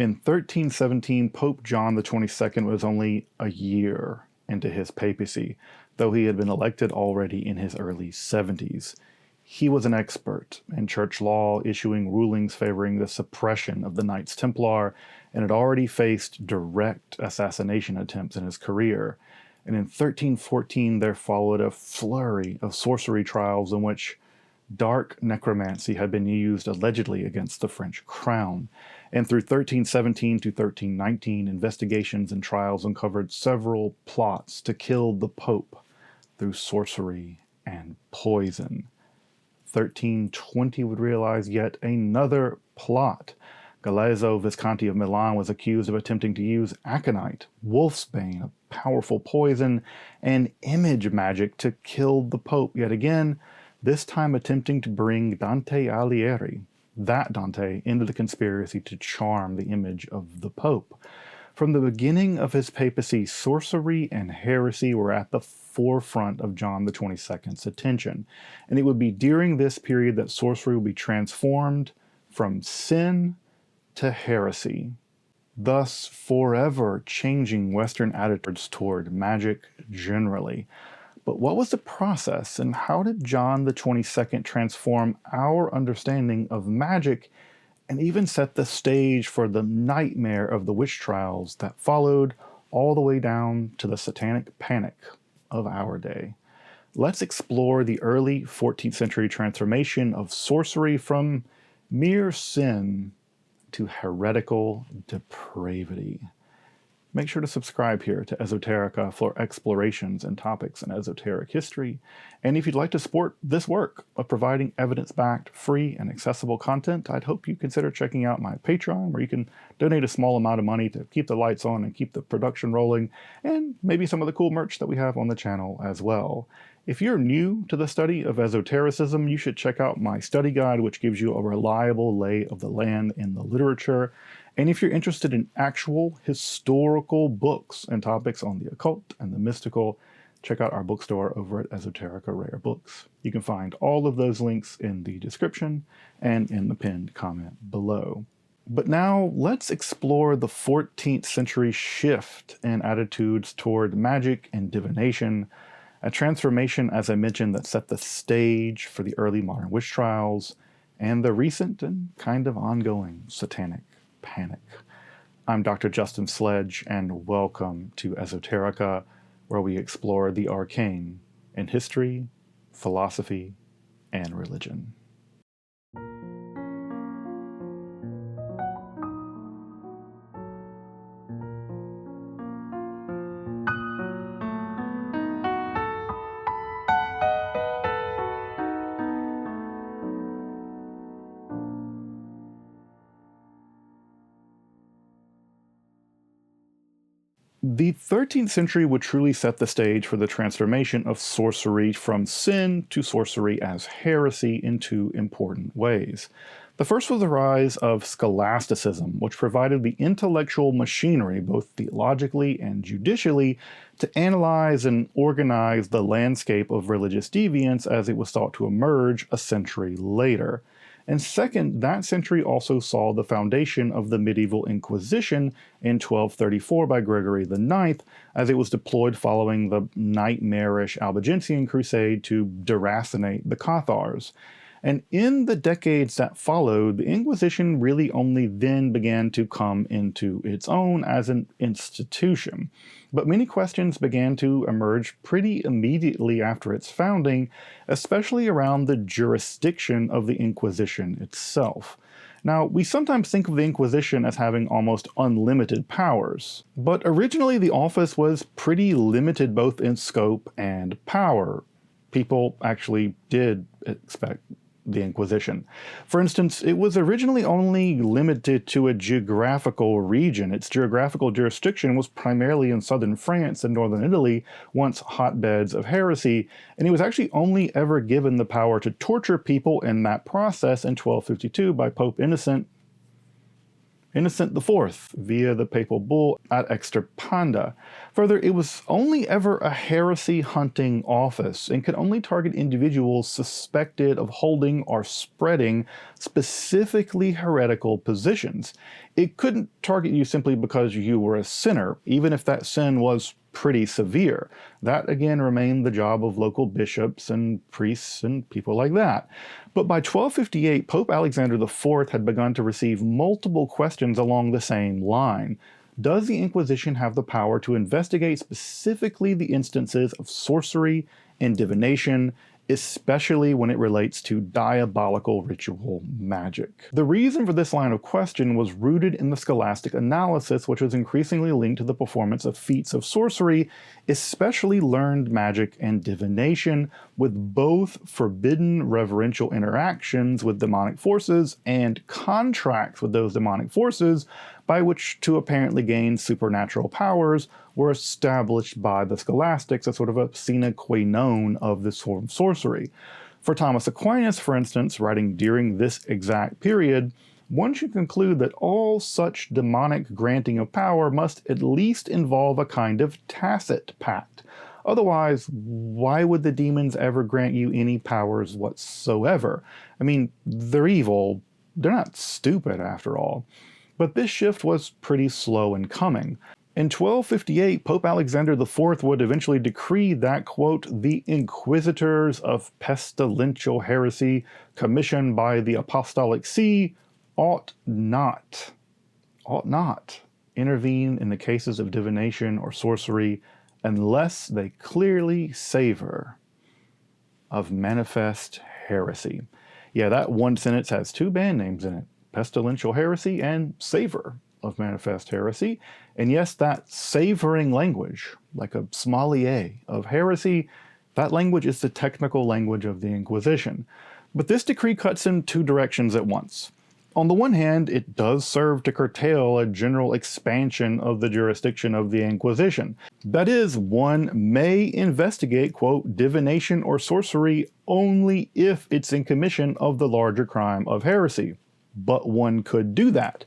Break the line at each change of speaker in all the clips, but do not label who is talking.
In 1317, Pope John XXII was only a year into his papacy, though he had been elected already in his early 70s. He was an expert in church law, issuing rulings favoring the suppression of the Knights Templar, and had already faced direct assassination attempts in his career. And in 1314, there followed a flurry of sorcery trials in which dark necromancy had been used allegedly against the French crown. And through 1317 to 1319, investigations and trials uncovered several plots to kill the Pope through sorcery and poison. 1320 would realize yet another plot. Galeazzo Visconti of Milan was accused of attempting to use aconite, wolf's bane, a powerful poison, and image magic to kill the Pope yet again, this time attempting to bring Dante Alighieri, that Dante, into the conspiracy to charm the image of the Pope. From the beginning of his papacy, sorcery and heresy were at the forefront of John XXII's attention, and it would be during this period that sorcery would be transformed from sin to heresy, thus forever changing Western attitudes toward magic generally. But what was the process, and how did John XXII transform our understanding of magic and even set the stage for the nightmare of the witch trials that followed all the way down to the satanic panic of our day? Let's explore the early 14th century transformation of sorcery from mere sin to heretical depravity. Make sure to subscribe here to Esoterica for explorations and topics in esoteric history. And if you'd like to support this work of providing evidence-backed, free, and accessible content, I'd hope you consider checking out my Patreon, where you can donate a small amount of money to keep the lights on and keep the production rolling, and maybe some of the cool merch that we have on the channel as well. If you're new to the study of esotericism, you should check out my study guide, which gives you a reliable lay of the land in the literature. And if you're interested in actual historical books and topics on the occult and the mystical, check out our bookstore over at Esoterica Rare Books. You can find all of those links in the description and in the pinned comment below. But now let's explore the 14th century shift in attitudes toward magic and divination, a transformation, as I mentioned, that set the stage for the early modern witch trials and the recent and kind of ongoing satanic panic. I'm Dr. Justin Sledge, and welcome to Esoterica, where we explore the arcane in history, philosophy, and religion. The 13th century would truly set the stage for the transformation of sorcery from sin to sorcery as heresy in two important ways. The first was the rise of Scholasticism, which provided the intellectual machinery, both theologically and judicially, to analyze and organize the landscape of religious deviance as it was thought to emerge a century later. And second, that century also saw the foundation of the medieval Inquisition in 1234 by Gregory IX, as it was deployed following the nightmarish Albigensian crusade to deracinate the Cathars. And in the decades that followed, the Inquisition really only then began to come into its own as an institution. But many questions began to emerge pretty immediately after its founding, especially around the jurisdiction of the Inquisition itself. Now, we sometimes think of the Inquisition as having almost unlimited powers, but originally the office was pretty limited both in scope and power. People actually did expect the Inquisition. For instance, it was originally only limited to a geographical region. Its geographical jurisdiction was primarily in southern France and northern Italy, once hotbeds of heresy, and it was actually only ever given the power to torture people in that process in 1252 by Pope Innocent Innocent IV via the papal bull Ad Extirpanda. Further, it was only ever a heresy hunting office and could only target individuals suspected of holding or spreading specifically heretical positions. It couldn't target you simply because you were a sinner, even if that sin was pretty severe. That again remained the job of local bishops and priests and people like that. But by 1258, Pope Alexander IV had begun to receive multiple questions along the same line. Does the Inquisition have the power to investigate specifically the instances of sorcery and divination, especially when it relates to diabolical ritual magic? The reason for this line of question was rooted in the Scholastic analysis, which was increasingly linked to the performance of feats of sorcery, especially learned magic and divination, with both forbidden reverential interactions with demonic forces and contracts with those demonic forces by which to apparently gain supernatural powers were established by the Scholastics as sort of a sine qua non of this form of sorcery. For Thomas Aquinas, for instance, writing during this exact period, one should conclude that all such demonic granting of power must at least involve a kind of tacit pact. Otherwise, why would the demons ever grant you any powers whatsoever? I mean, they're evil. They're not stupid, after all. But this shift was pretty slow in coming. In 1258, Pope Alexander IV would eventually decree that, quote, the inquisitors of pestilential heresy commissioned by the Apostolic See ought not intervene in the cases of divination or sorcery unless they clearly savor of manifest heresy. Yeah, that one sentence has two band names in it: pestilential heresy and savor of manifest heresy. And yes, that savoring language, like a sommelier of heresy, that language is the technical language of the Inquisition. But this decree cuts in two directions at once. On the one hand, it does serve to curtail a general expansion of the jurisdiction of the Inquisition. That is, one may investigate, quote, divination or sorcery only if it's in commission of the larger crime of heresy. But one could do that.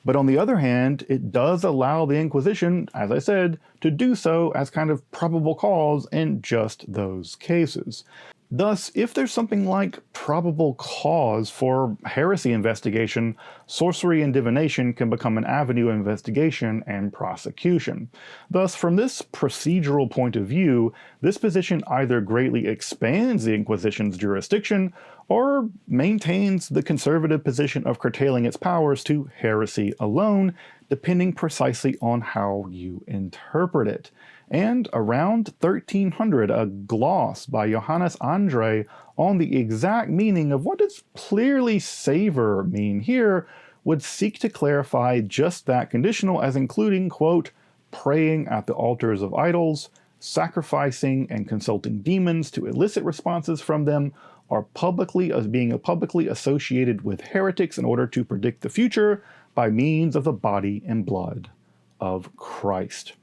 But on the other hand, it does allow the Inquisition, as I said, to do so as kind of probable cause in just those cases. Thus, if there's something like probable cause for heresy investigation, sorcery and divination can become an avenue of investigation and prosecution. Thus, from this procedural point of view, this position either greatly expands the Inquisition's jurisdiction or maintains the conservative position of curtailing its powers to heresy alone, depending precisely on how you interpret it. And around 1300, a gloss by Johannes Andre on the exact meaning of what does clearly savor mean here would seek to clarify just that conditional as including, quote, praying at the altars of idols, sacrificing and consulting demons to elicit responses from them, or being publicly associated with heretics in order to predict the future by means of the body and blood of Christ.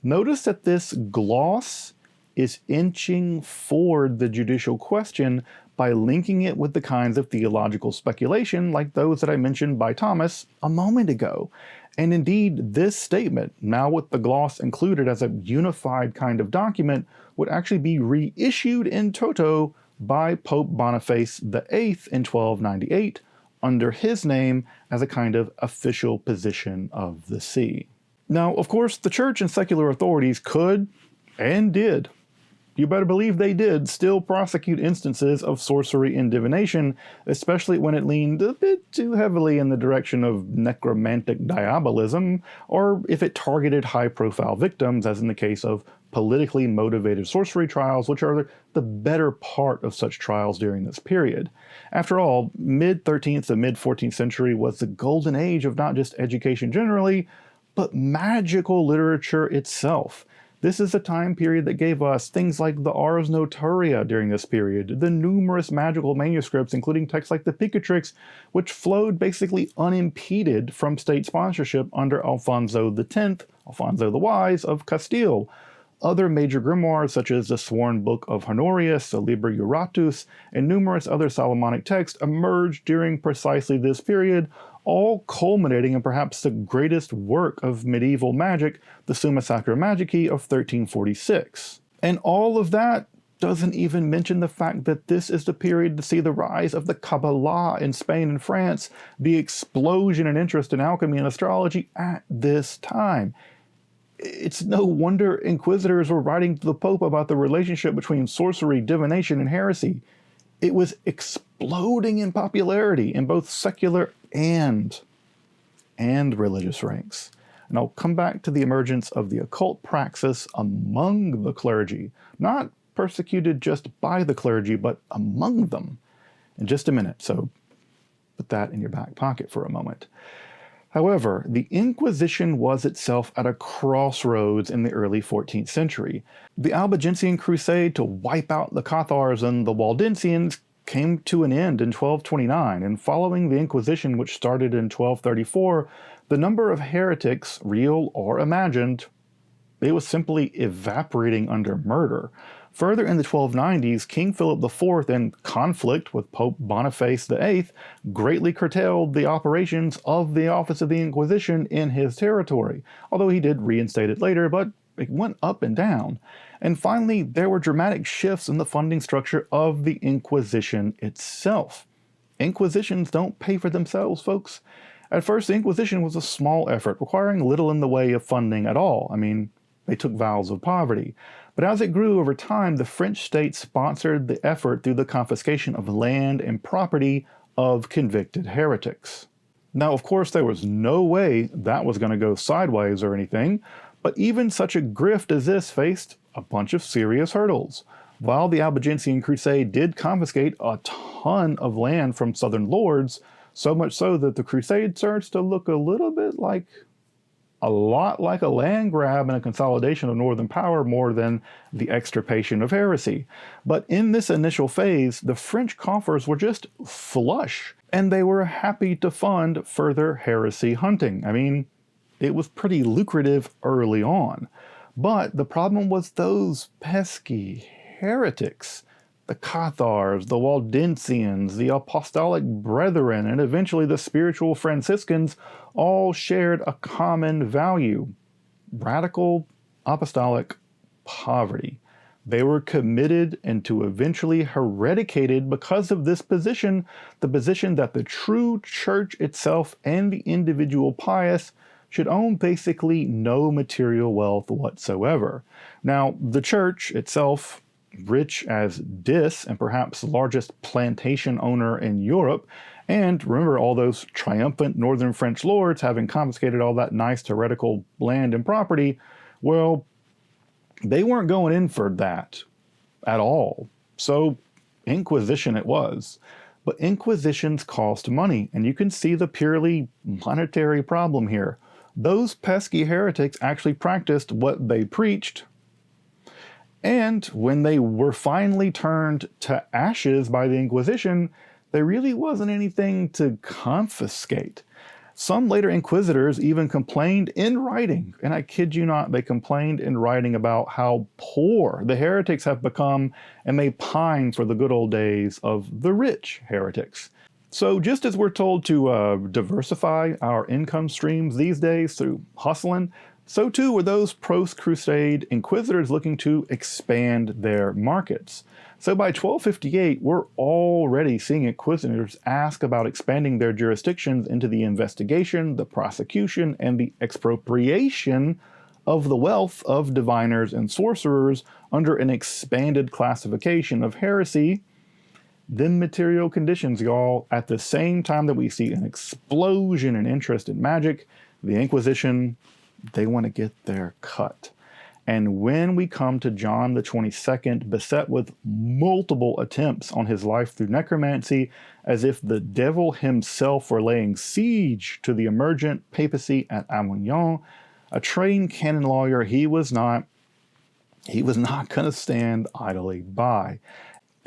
Notice that this gloss is inching forward the judicial question by linking it with the kinds of theological speculation like those that I mentioned by Thomas a moment ago. And indeed, this statement, now with the gloss included as a unified kind of document, would actually be reissued in toto by Pope Boniface VIII in 1298 under his name as a kind of official position of the see. Now, of course, the church and secular authorities could, and did, you better believe they did, still prosecute instances of sorcery and divination, especially when it leaned a bit too heavily in the direction of necromantic diabolism, or if it targeted high-profile victims, as in the case of politically motivated sorcery trials, which are the better part of such trials during this period. After all, mid-13th to mid-14th century was the golden age of not just education generally, but magical literature itself. This is a time period that gave us things like the Ars Notoria during this period, the numerous magical manuscripts, including texts like the Picatrix, which flowed basically unimpeded from state sponsorship under Alfonso X, Alfonso the Wise of Castile. Other major grimoires, such as the Sworn Book of Honorius, the Liber Juratus, and numerous other Solomonic texts emerged during precisely this period, all culminating in perhaps the greatest work of medieval magic, the Summa Sacra Magici of 1346. And all of that doesn't even mention the fact that this is the period to see the rise of the Kabbalah in Spain and France, the explosion in interest in alchemy and astrology at this time. It's no wonder inquisitors were writing to the Pope about the relationship between sorcery, divination, and heresy. It was exploding in popularity in both secular and religious ranks. And I'll come back to the emergence of the occult praxis among the clergy, not persecuted just by the clergy, but among them, in just a minute. So put that in your back pocket for a moment. However, the Inquisition was itself at a crossroads in the early 14th century. The Albigensian Crusade to wipe out the Cathars and the Waldensians came to an end in 1229, and following the Inquisition, which started in 1234, the number of heretics, real or imagined, it was simply evaporating under murder. Further in the 1290s, King Philip IV, in conflict with Pope Boniface VIII, greatly curtailed the operations of the Office of the Inquisition in his territory, although he did reinstate it later, but it went up and down. And finally, there were dramatic shifts in the funding structure of the Inquisition itself. Inquisitions don't pay for themselves, folks. At first, the Inquisition was a small effort, requiring little in the way of funding at all. I mean, they took vows of poverty. But as it grew over time, the French state sponsored the effort through the confiscation of land and property of convicted heretics. Now, of course, there was no way that was going to go sideways or anything, but even such a grift as this faced a bunch of serious hurdles. While the Albigensian Crusade did confiscate a ton of land from southern lords, so much so that the crusade starts to look a lot like a land grab and a consolidation of northern power more than the extirpation of heresy. But in this initial phase, the French coffers were just flush, and they were happy to fund further heresy hunting. I mean, it was pretty lucrative early on. But the problem was those pesky heretics. The Cathars, the Waldensians, the Apostolic Brethren, and eventually the spiritual Franciscans all shared a common value: radical apostolic poverty. They were committed and to eventually hereticated because of this position, the position that the true church itself and the individual pious should own basically no material wealth whatsoever. Now, the church itself, rich as Dis and perhaps the largest plantation owner in Europe, and remember all those triumphant northern French lords having confiscated all that nice heretical land and property, well, they weren't going in for that at all. So Inquisition it was. But Inquisitions cost money, and you can see the purely monetary problem here. Those pesky heretics actually practiced what they preached, and when they were finally turned to ashes by the Inquisition, there really wasn't anything to confiscate. Some later inquisitors even complained in writing, and I kid you not, they complained in writing about how poor the heretics have become, and they pine for the good old days of the rich heretics. So just as we're told to diversify our income streams these days through hustling, so too were those post-Crusade inquisitors looking to expand their markets. So by 1258, we're already seeing inquisitors ask about expanding their jurisdictions into the investigation, the prosecution, and the expropriation of the wealth of diviners and sorcerers under an expanded classification of heresy. Them material conditions, y'all, at the same time that we see an explosion in interest in magic, the Inquisition, they want to get their cut. And when we come to John XXII, beset with multiple attempts on his life through necromancy, as if the devil himself were laying siege to the emergent papacy at Avignon, a trained canon lawyer, he was not going to stand idly by.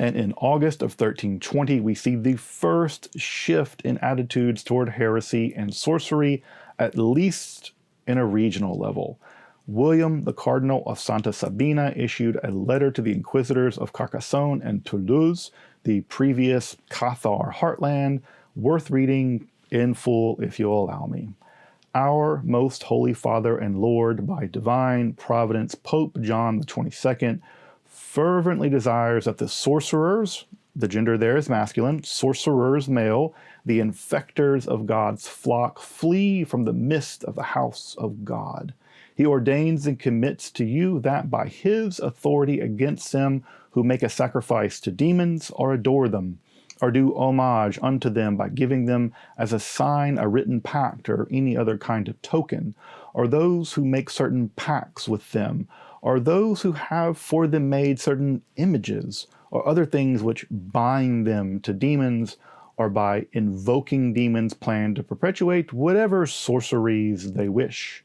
And in August of 1320, we see the first shift in attitudes toward heresy and sorcery, at least in a regional level. William, the Cardinal of Santa Sabina, issued a letter to the inquisitors of Carcassonne and Toulouse, the previous Cathar heartland, worth reading in full if you'll allow me. Our most holy Father and Lord, by divine providence, Pope John XXII, fervently desires that the sorcerers, the gender there is masculine, sorcerers male, the infectors of God's flock, flee from the midst of the house of God. He ordains and commits to you that by his authority against them who make a sacrifice to demons or adore them, or do homage unto them by giving them as a sign a written pact or any other kind of token, or those who make certain pacts with them, or those who have for them made certain images, or other things which bind them to demons, or by invoking demons plan to perpetuate whatever sorceries they wish,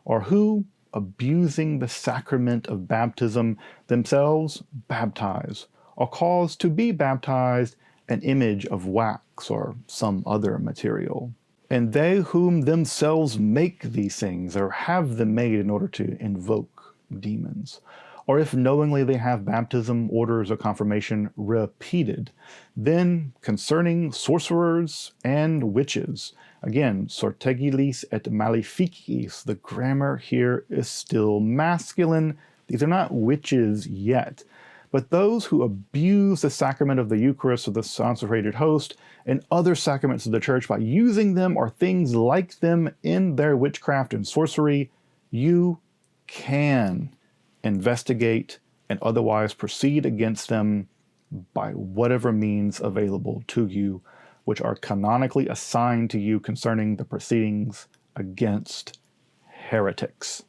or who, abusing the sacrament of baptism, themselves baptize, or cause to be baptized an image of wax or some other material. And they whom themselves make these things, or have them made in order to invoke demons, or if knowingly they have baptism, orders, or confirmation repeated, then concerning sorcerers and witches, again, sortegilis et maleficis, the grammar here is still masculine. These are not witches yet, but those who abuse the sacrament of the Eucharist or the consecrated host and other sacraments of the Church by using them or things like them in their witchcraft and sorcery, you can investigate and otherwise proceed against them by whatever means available to you, which are canonically assigned to you concerning the proceedings against heretics.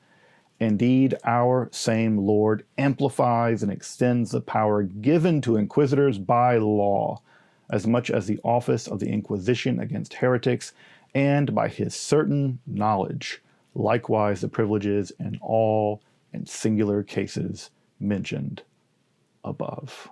Indeed, our same Lord amplifies and extends the power given to inquisitors by law, as much as the office of the Inquisition against heretics, and by his certain knowledge, likewise the privileges in all and singular cases mentioned above.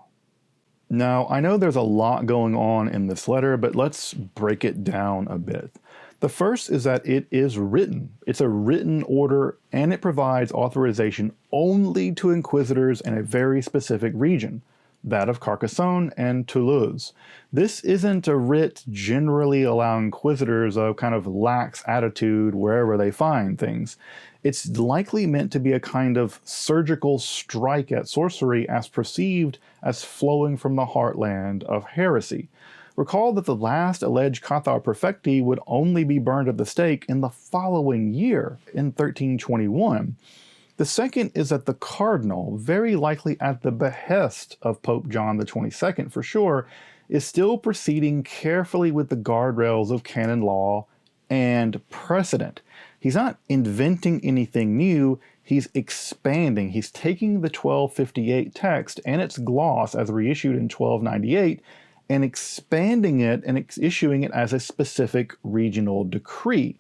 Now, I know there's a lot going on in this letter, but let's break it down a bit. The first is that it is written. It's a written order, and it provides authorization only to inquisitors in a very specific region, that of Carcassonne and Toulouse. This isn't a writ generally allowing inquisitors a kind of lax attitude wherever they find things. It's likely meant to be a kind of surgical strike at sorcery as perceived as flowing from the heartland of heresy. Recall that the last alleged Cathar Perfecti would only be burned at the stake in the following year, in 1321. The second is that the cardinal, very likely at the behest of Pope John XXII for sure, is still proceeding carefully with the guardrails of canon law and precedent. He's not inventing anything new, he's expanding. He's taking the 1258 text and its gloss as reissued in 1298 and expanding it and issuing it as a specific regional decree.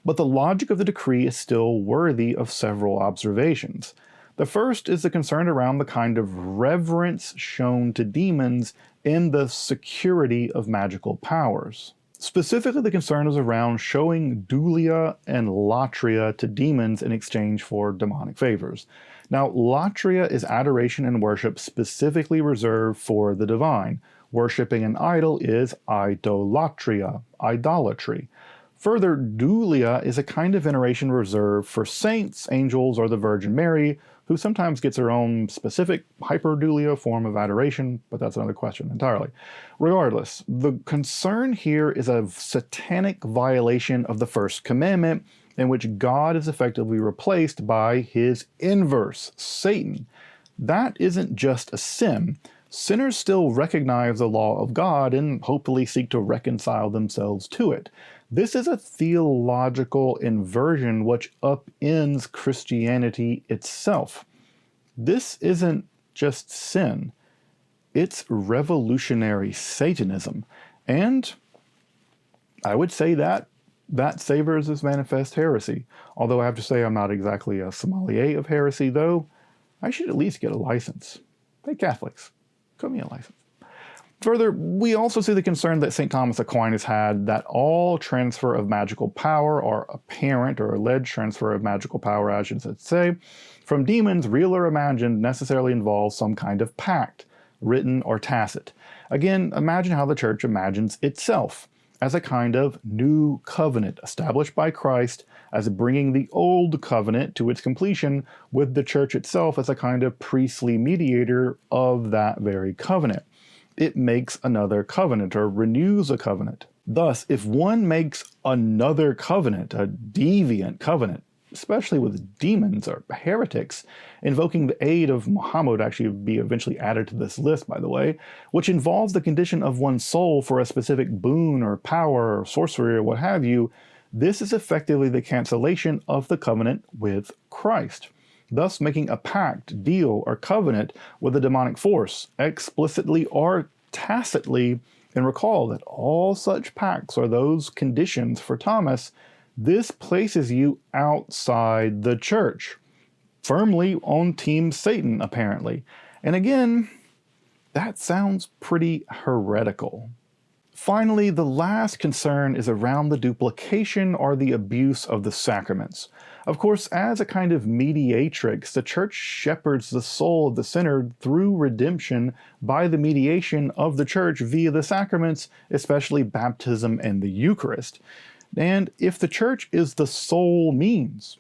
But the logic of the decree is still worthy of several observations. The first is the concern around the kind of reverence shown to demons in the security of magical powers. Specifically, the concern is around showing dulia and latria to demons in exchange for demonic favors. Now, latria is adoration and worship specifically reserved for the divine. Worshipping an idol is idolatria, idolatry. Further, dulia is a kind of veneration reserved for saints, angels, or the Virgin Mary, who sometimes gets her own specific hyperdulia form of adoration, but that's another question entirely. Regardless, the concern here is a satanic violation of the first commandment, in which God is effectively replaced by his inverse, Satan. That isn't just a sin. Sinners still recognize the law of God and hopefully seek to reconcile themselves to it. This is a theological inversion which upends Christianity itself. This isn't just sin, it's revolutionary Satanism. And I would say that savors as manifest heresy. Although I have to say I'm not exactly a sommelier of heresy, though I should at least get a license. Hey, Catholics, cut me a license. Further, we also see the concern that St. Thomas Aquinas had that all transfer of magical power, or apparent or alleged transfer of magical power, I should say, from demons, real or imagined, necessarily involves some kind of pact, written or tacit. Again, imagine how the Church imagines itself. as a kind of new covenant established by Christ as bringing the old covenant to its completion, with the church itself as a kind of priestly mediator of that very covenant. It makes another covenant, or renews a covenant. Thus, if one makes another covenant, a deviant covenant, especially with demons or heretics, invoking the aid of Muhammad would actually be eventually added to this list, by the way, which involves the condition of one's soul for a specific boon or power or sorcery or what have you, this is effectively the cancellation of the covenant with Christ, thus making a pact, deal, or covenant with a demonic force, explicitly or tacitly. And recall that all such pacts are those conditions for Thomas. This places you outside the church, firmly on Team Satan, apparently. And again, that sounds pretty heretical. Finally, the last concern is around the duplication or the abuse of the sacraments. Of course, as a kind of mediatrix, the church shepherds the soul of the sinner through redemption by the mediation of the church via the sacraments, especially baptism and the Eucharist. And if the church is the sole means,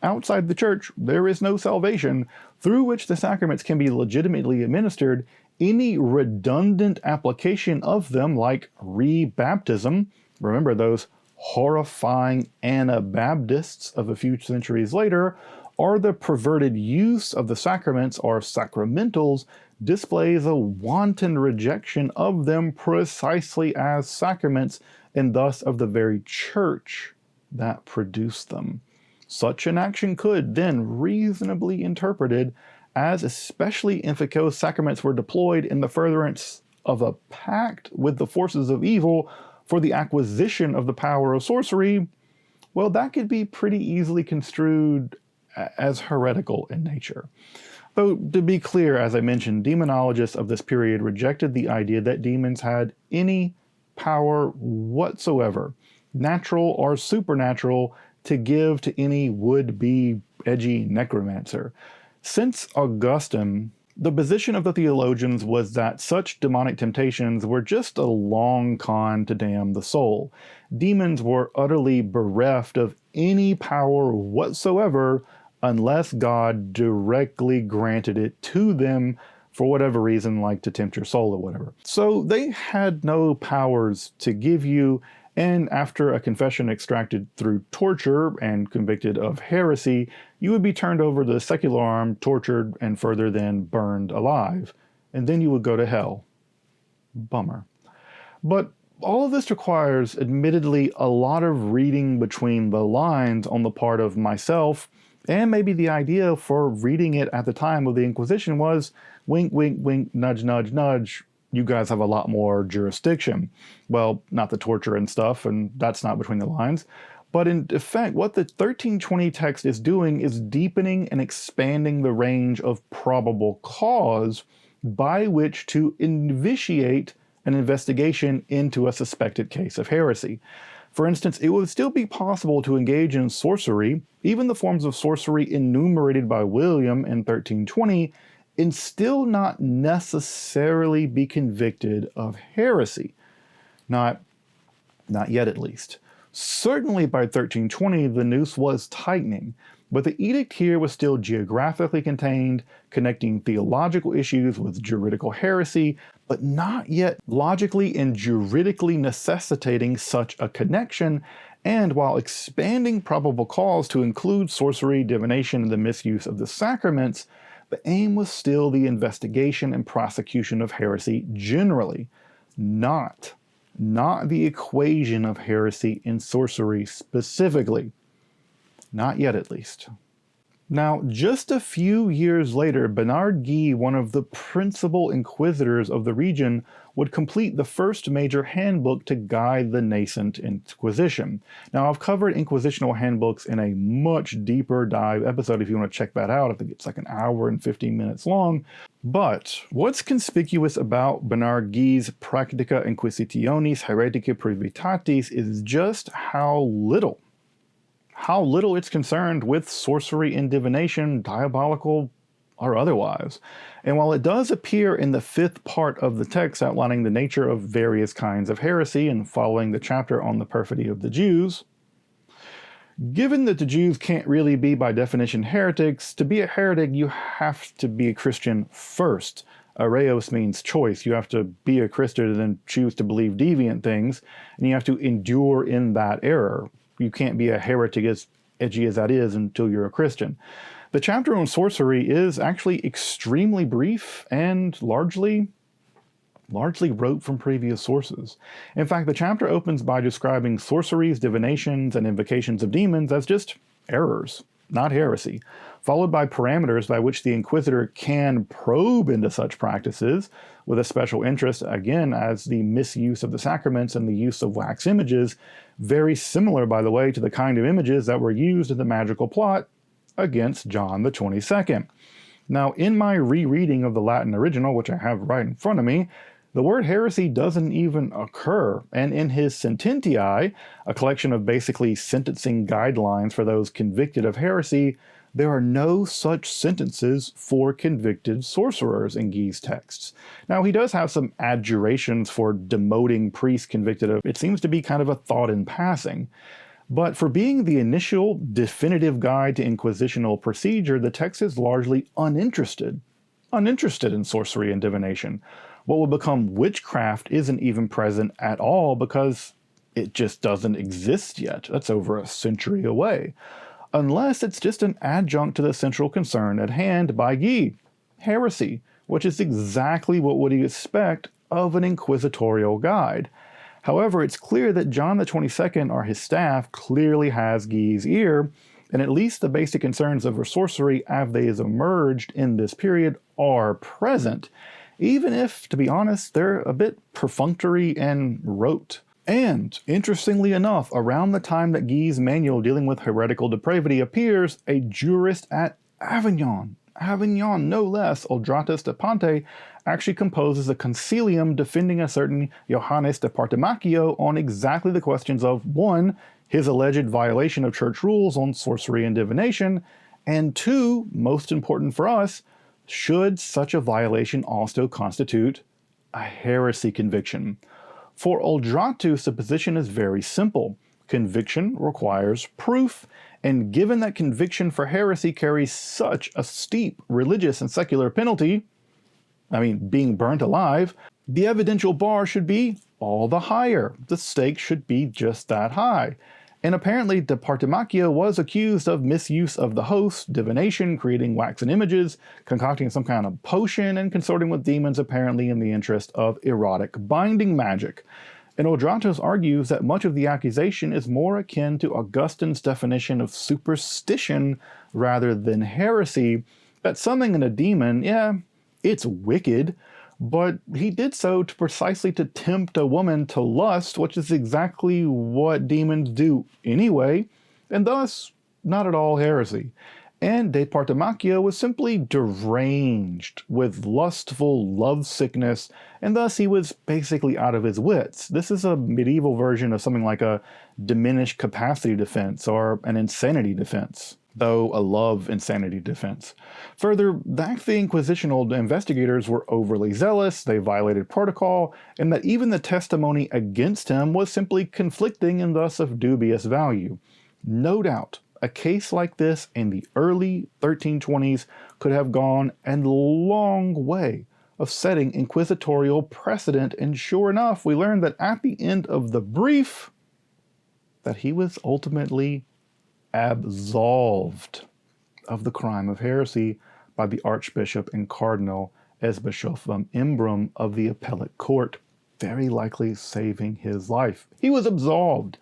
outside the church there is no salvation through which the sacraments can be legitimately administered, any redundant application of them, like rebaptism, remember those horrifying Anabaptists of a few centuries later, or the perverted use of the sacraments or sacramentals, displays a wanton rejection of them precisely as sacraments, and thus of the very church that produced them. Such an action could then reasonably interpreted as especially efficacious sacraments were deployed in the furtherance of a pact with the forces of evil for the acquisition of the power of sorcery, well, that could be pretty easily construed as heretical in nature. Though, to be clear, as I mentioned, demonologists of this period rejected the idea that demons had any power whatsoever, natural or supernatural, to give to any would-be edgy necromancer. Since Augustine, the position of the theologians was that such demonic temptations were just a long con to damn the soul. Demons were utterly bereft of any power whatsoever unless God directly granted it to them for whatever reason, like to tempt your soul or whatever. So they had no powers to give you, and after a confession extracted through torture and convicted of heresy, you would be turned over to the secular arm, tortured, and further then burned alive. And then you would go to hell. Bummer. But all of this requires, admittedly, a lot of reading between the lines on the part of myself, and maybe the idea for reading it at the time of the Inquisition was, wink, wink, wink, nudge, nudge, nudge, you guys have a lot more jurisdiction. Well, not the torture and stuff, and that's not between the lines. But in effect, what the 1320 text is doing is deepening and expanding the range of probable cause by which to initiate an investigation into a suspected case of heresy. For instance, it would still be possible to engage in sorcery, even the forms of sorcery enumerated by William in 1320, and still not necessarily be convicted of heresy. Not yet, at least. Certainly by 1320, the noose was tightening, but the edict here was still geographically contained, connecting theological issues with juridical heresy, but not yet logically and juridically necessitating such a connection, and while expanding probable cause to include sorcery, divination, and the misuse of the sacraments, the aim was still the investigation and prosecution of heresy generally, not the equation of heresy and sorcery specifically. Not yet, at least. Now, just a few years later, Bernard Guy, one of the principal inquisitors of the region, would complete the first major handbook to guide the nascent Inquisition. Now, I've covered inquisitional handbooks in a much deeper dive episode if you want to check that out. I think it's like an hour and 15 minutes long. But what's conspicuous about Bernard Guy's Practica Inquisitionis Hereticae Privitatis is just how little it's concerned with sorcery and divination, diabolical or otherwise. And while it does appear in the 5th part of the text outlining the nature of various kinds of heresy and following the chapter on the perfidy of the Jews, given that the Jews can't really be by definition heretics, to be a heretic you have to be a Christian first. Areos means choice. You have to be a Christian and then choose to believe deviant things, and you have to endure in that error. You can't be a heretic, as edgy as that is, until you're a Christian. The chapter on sorcery is actually extremely brief and largely wrote from previous sources. In fact, the chapter opens by describing sorceries, divinations, and invocations of demons as just errors, not heresy, followed by parameters by which the Inquisitor can probe into such practices, with a special interest, again, as the misuse of the sacraments and the use of wax images, very similar, by the way, to the kind of images that were used in the magical plot against John XXII. Now, in my rereading of the Latin original, which I have right in front of me, the word heresy doesn't even occur, and in his Sententiae, a collection of basically sentencing guidelines for those convicted of heresy, there are no such sentences for convicted sorcerers in Guy's texts. Now, he does have some adjurations for demoting priests convicted of, it seems to be kind of a thought in passing. But for being the initial definitive guide to inquisitional procedure, the text is largely uninterested in sorcery and divination. What will become witchcraft isn't even present at all because it just doesn't exist yet. That's over a century away. Unless it's just an adjunct to the central concern at hand by Guy, heresy, which is exactly what would you expect of an inquisitorial guide. However, it's clear that John XXII or his staff clearly has Guy's ear, and at least the basic concerns of sorcery as they has emerged in this period are present, even if, to be honest, they're a bit perfunctory and rote. And, interestingly enough, around the time that Guy's manual dealing with heretical depravity appears, a jurist at Avignon no less, Oldratus de Ponte, actually composes a concilium defending a certain Johannes de Partimachio on exactly the questions of 1. His alleged violation of church rules on sorcery and divination, and 2, most important for us, should such a violation also constitute a heresy conviction. For Oldratus, the position is very simple. Conviction requires proof, and given that conviction for heresy carries such a steep religious and secular penalty, being burnt alive, the evidential bar should be all the higher. The stakes should be just that high. And apparently de Partimachio was accused of misuse of the host, divination, creating waxen images, concocting some kind of potion, and consorting with demons apparently in the interest of erotic binding magic. And Oldratus argues that much of the accusation is more akin to Augustine's definition of superstition rather than heresy, that summoning a demon, yeah, it's wicked, but he did so precisely to tempt a woman to lust, which is exactly what demons do anyway, and thus not at all heresy. And de Partimachio was simply deranged with lustful lovesickness, and thus he was basically out of his wits. This is a medieval version of something like a diminished capacity defense or an insanity defense, though a love insanity defense. Further, that the Inquisitional investigators were overly zealous, they violated protocol, and that even the testimony against him was simply conflicting and thus of dubious value. No doubt, a case like this in the early 1320s could have gone a long way of setting inquisitorial precedent, and sure enough, we learned that at the end of the brief, that he was ultimately absolved of the crime of heresy by the Archbishop and Cardinal as Bischofum Imbrum of the appellate court, very likely saving his life. He was absolved.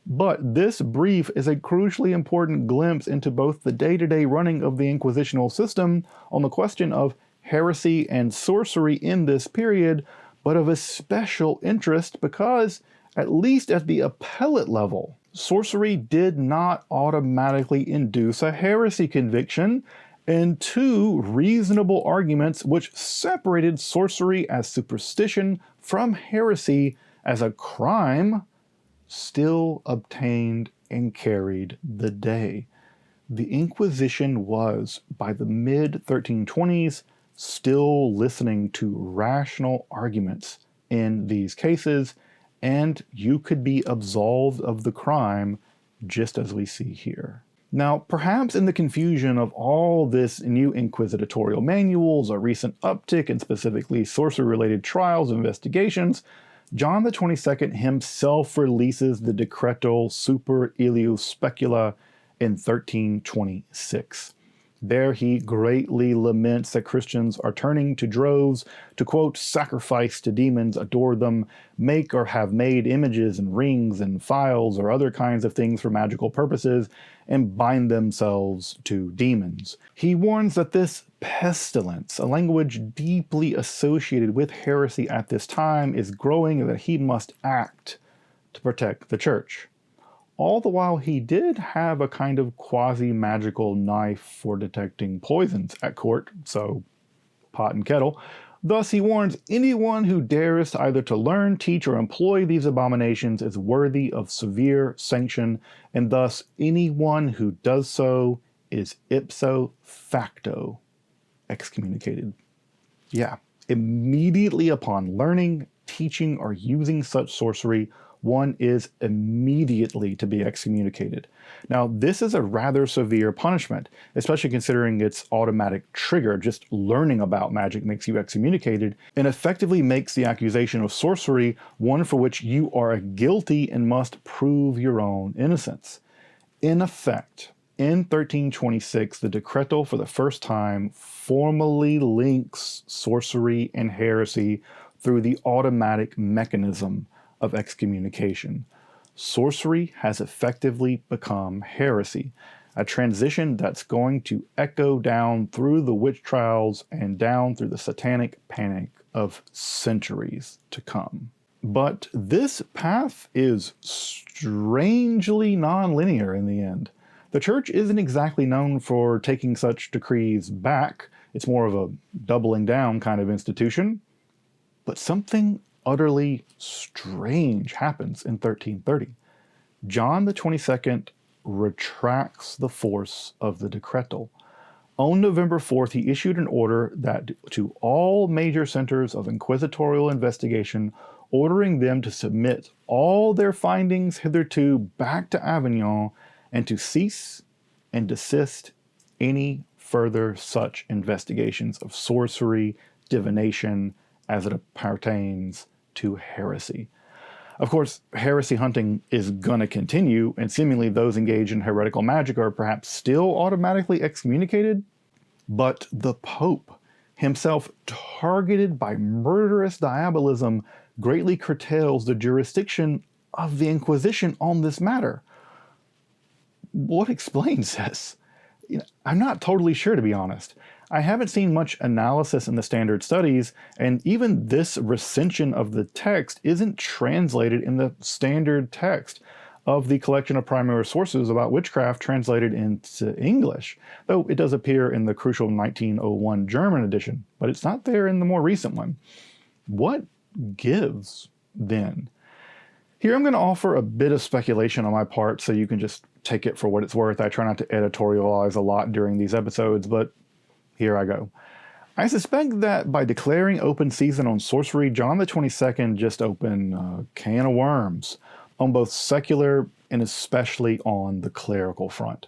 But this brief is a crucially important glimpse into both the day-to-day running of the inquisitional system on the question of heresy and sorcery in this period, but of a special interest because, at least at the appellate level, sorcery did not automatically induce a heresy conviction, and 2 reasonable arguments which separated sorcery as superstition from heresy as a crime still obtained and carried the day. the Inquisition was, by the mid-1320s, still listening to rational arguments in these cases, and you could be absolved of the crime, just as we see here. Now, perhaps in the confusion of all this new inquisitorial manuals, a recent uptick in specifically sorcery-related trials and investigations, John XXII himself releases the decretal Super illius specula in 1326. There he greatly laments that Christians are turning to droves to, quote, sacrifice to demons, adore them, make or have made images and rings and phials or other kinds of things for magical purposes, and bind themselves to demons. He warns that this pestilence, a language deeply associated with heresy at this time, is growing and that he must act to protect the church. All the while he did have a kind of quasi-magical knife for detecting poisons at court, so pot and kettle. Thus he warns anyone who dares either to learn, teach, or employ these abominations is worthy of severe sanction, and thus anyone who does so is ipso facto excommunicated. Yeah, immediately upon learning, teaching, or using such sorcery, one is immediately to be excommunicated. Now, this is a rather severe punishment, especially considering its automatic trigger. Just learning about magic makes you excommunicated, and effectively makes the accusation of sorcery one for which you are guilty and must prove your own innocence. In effect, in 1326, the decretal for the first time formally links sorcery and heresy through the automatic mechanism of excommunication. Sorcery has effectively become heresy, a transition that's going to echo down through the witch trials and down through the satanic panic of centuries to come. But this path is strangely non-linear in the end. The church isn't exactly known for taking such decrees back. It's more of a doubling down kind of institution. But something utterly strange happens in 1330. John XXII retracts the force of the decretal. On November 4th, he issued an order that to all major centers of inquisitorial investigation, ordering them to submit all their findings hitherto back to Avignon and to cease and desist any further such investigations of sorcery, divination, as it pertains to heresy. Of course, heresy hunting is gonna continue, and seemingly those engaged in heretical magic are perhaps still automatically excommunicated, but the Pope, himself targeted by murderous diabolism, greatly curtails the jurisdiction of the Inquisition on this matter. What explains this? I'm not totally sure, to be honest. I haven't seen much analysis in the standard studies, and even this recension of the text isn't translated in the standard text of the collection of primary sources about witchcraft translated into English, though it does appear in the crucial 1901 German edition, but it's not there in the more recent one. What gives, then? Here I'm going to offer a bit of speculation on my part, so you can just take it for what it's worth. I try not to editorialize a lot during these episodes, but here I go. I suspect that by declaring open season on sorcery, John XXII just opened a can of worms on both secular and especially on the clerical front.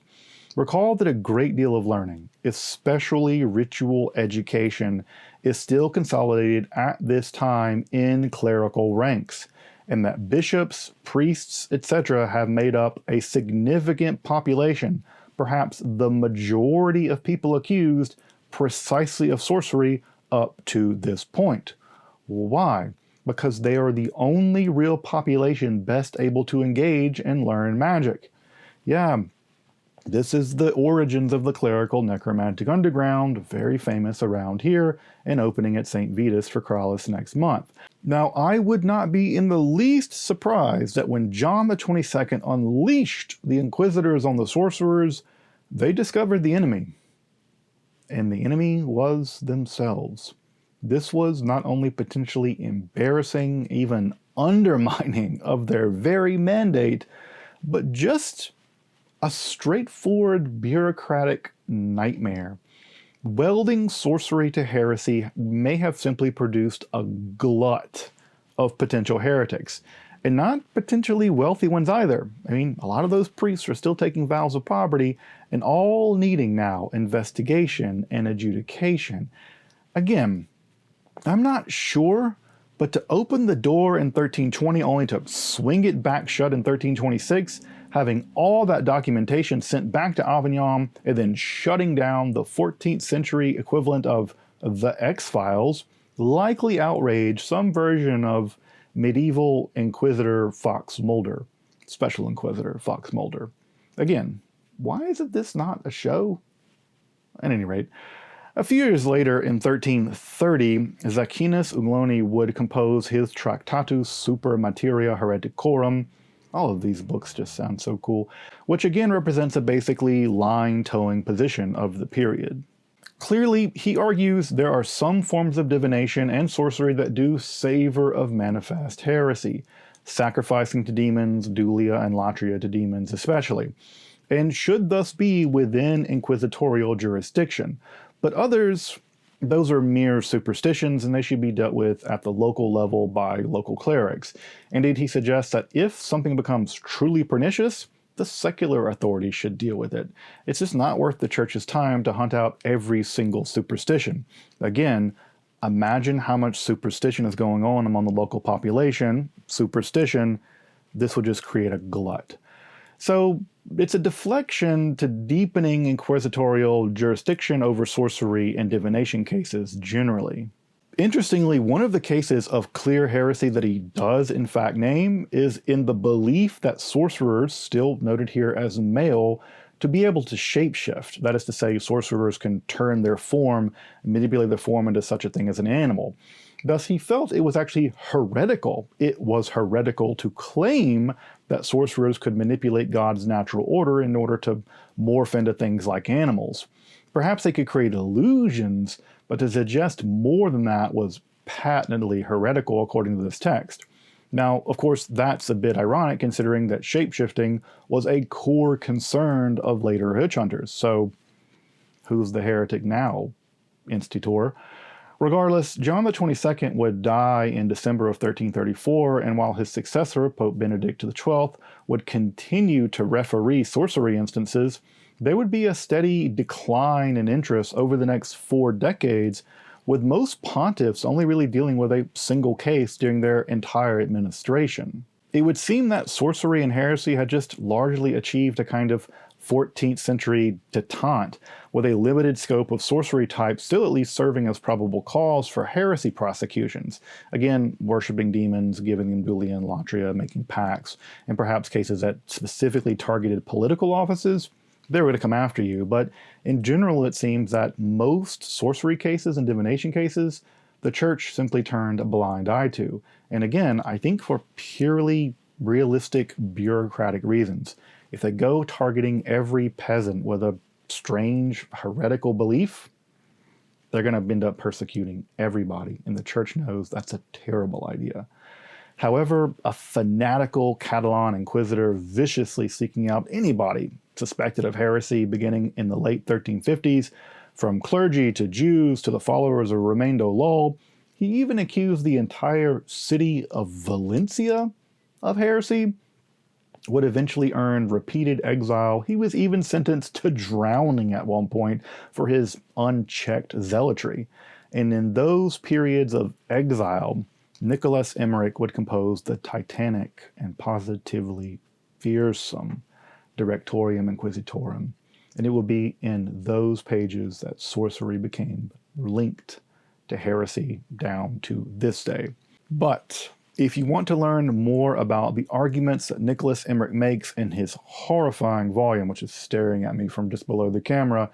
Recall that a great deal of learning, especially ritual education, is still consolidated at this time in clerical ranks, and that bishops, priests, etc. have made up a significant population, perhaps the majority of people accused precisely of sorcery up to this point. Why? Because they are the only real population best able to engage and learn magic. Yeah, this is the origins of the clerical necromantic underground, very famous around here, and opening at St. Vitus for Kralis next month. Now, I would not be in the least surprised that when John XXII unleashed the inquisitors on the sorcerers, they discovered the enemy. And the enemy was themselves. This was not only potentially embarrassing, even undermining of their very mandate, but just a straightforward bureaucratic nightmare. Welding sorcery to heresy may have simply produced a glut of potential heretics, and not potentially wealthy ones either. I mean, a lot of those priests are still taking vows of poverty, and all needing now investigation and adjudication. Again, I'm not sure, but to open the door in 1320 only to swing it back shut in 1326, having all that documentation sent back to Avignon, and then shutting down the 14th century equivalent of the X-Files, likely outraged some version of medieval Inquisitor Fox Mulder, Special Inquisitor Fox Mulder. Again, why isn't this not a show? At any rate, a few years later, in 1330, Zachinus Ugloni would compose his Tractatus Super Materia Hereticorum. All of these books just sound so cool, which again represents a basically line-towing position of the period. Clearly, he argues there are some forms of divination and sorcery that do savor of manifest heresy, sacrificing to demons, dulia and latria to demons especially, and should thus be within inquisitorial jurisdiction. But others, those are mere superstitions, and they should be dealt with at the local level by local clerics. Indeed, he suggests that if something becomes truly pernicious, the secular authorities should deal with it. It's just not worth the church's time to hunt out every single superstition. Again, imagine how much superstition is going on among the local population. Superstition, this would just create a glut. So it's a deflection to deepening inquisitorial jurisdiction over sorcery and divination cases generally. Interestingly, one of the cases of clear heresy that he does in fact name is in the belief that sorcerers, still noted here as male, to be able to shapeshift. That is to say, sorcerers can turn their form, manipulate their form into such a thing as an animal. Thus, he felt it was actually heretical. It was heretical to claim that sorcerers could manipulate God's natural order in order to morph into things like animals. Perhaps they could create illusions, but to suggest more than that was patently heretical according to this text. Now, of course, that's a bit ironic considering that shapeshifting was a core concern of later witch hunters. So, who's the heretic now, Institutor? Regardless, John XXII would die in December of 1334, and while his successor, Pope Benedict XII, would continue to referee sorcery instances, there would be a steady decline in interest over the next 4 decades, with most pontiffs only really dealing with a single case during their entire administration. It would seem that sorcery and heresy had just largely achieved a kind of 14th century detente, with a limited scope of sorcery types still at least serving as probable cause for heresy prosecutions. Again, worshipping demons, giving them dulia and latria, making pacts, and perhaps cases that specifically targeted political offices. They were going to come after you, but in general it seems that most sorcery cases and divination cases, the church simply turned a blind eye to. And again, I think for purely realistic bureaucratic reasons. If they go targeting every peasant with a strange heretical belief, they're going to end up persecuting everybody, and the church knows that's a terrible idea. However, a fanatical Catalan inquisitor viciously seeking out anybody suspected of heresy beginning in the late 1350s, from clergy to Jews to the followers of Remendo Lol, he even accused the entire city of Valencia of heresy, would eventually earn repeated exile. He was even sentenced to drowning at one point for his unchecked zealotry. And in those periods of exile, Nicholas Emmerich would compose the titanic and positively fearsome Directorium Inquisitorum. And it will be in those pages that sorcery became linked to heresy down to this day. But if you want to learn more about the arguments that Nicholas Emmerich makes in his horrifying volume, which is staring at me from just below the camera,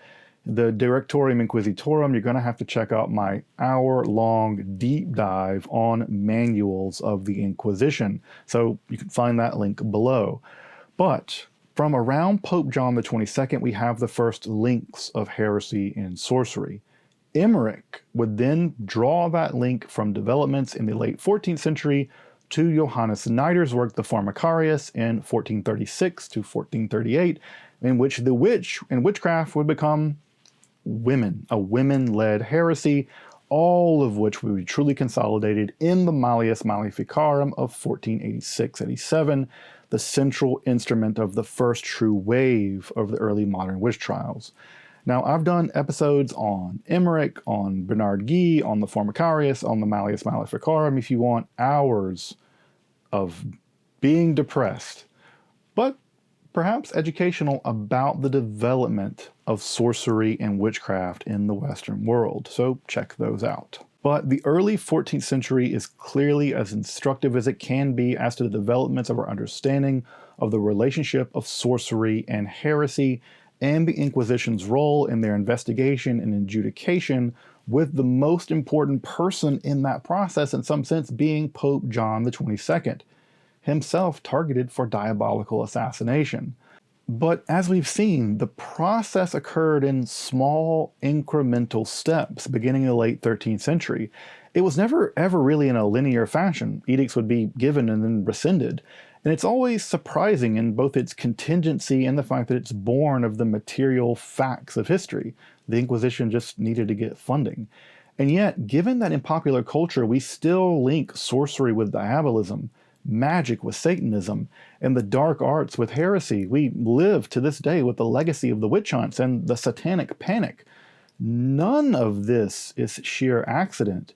the Directorium Inquisitorum, you're going to have to check out my hour-long deep dive on manuals of the Inquisition. So you can find that link below. But from around Pope John XXII, we have the first links of heresy and sorcery. Emmerich would then draw that link from developments in the late 14th century to Johannes Nider's work, the Pharmacarius, in 1436 to 1438, in which the witch and witchcraft would become women, a women-led heresy, all of which would be truly consolidated in the Malleus Maleficarum of 1486-87, the central instrument of the first true wave of the early modern witch trials. Now, I've done episodes on Emmerich, on Bernard Guy, on the Formicarius, on the Malleus Maleficarum, if you want hours of being depressed, but perhaps educational about the development of sorcery and witchcraft in the Western world, so check those out. But the early 14th century is clearly as instructive as it can be as to the developments of our understanding of the relationship of sorcery and heresy, and the Inquisition's role in their investigation and adjudication, with the most important person in that process in some sense being Pope John XXII, himself targeted for diabolical assassination. But as we've seen, the process occurred in small incremental steps beginning in the late 13th century. It was never ever really in a linear fashion. Edicts would be given and then rescinded. And it's always surprising in both its contingency and the fact that it's born of the material facts of history. The Inquisition just needed to get funding. And yet, given that in popular culture we still link sorcery with diabolism, magic with Satanism, and the dark arts with heresy, we live to this day with the legacy of the witch hunts and the satanic panic. None of this is sheer accident,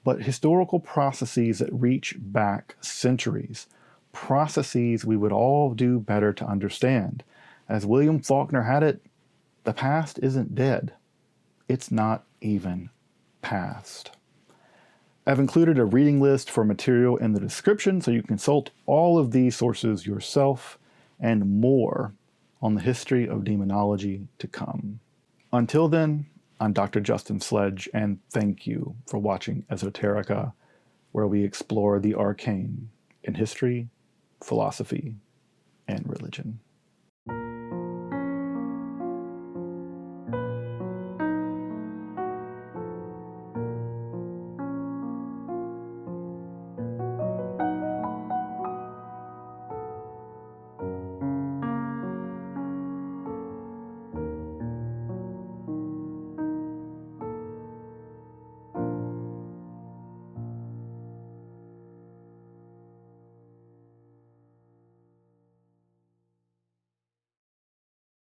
but historical processes that reach back centuries. Processes we would all do better to understand. As William Faulkner had it, the past isn't dead. It's not even past. I've included a reading list for material in the description so you can consult all of these sources yourself and more on the history of demonology to come. Until then, I'm Dr. Justin Sledge, and thank you for watching Esoterica, where we explore the arcane in history, philosophy, and religion.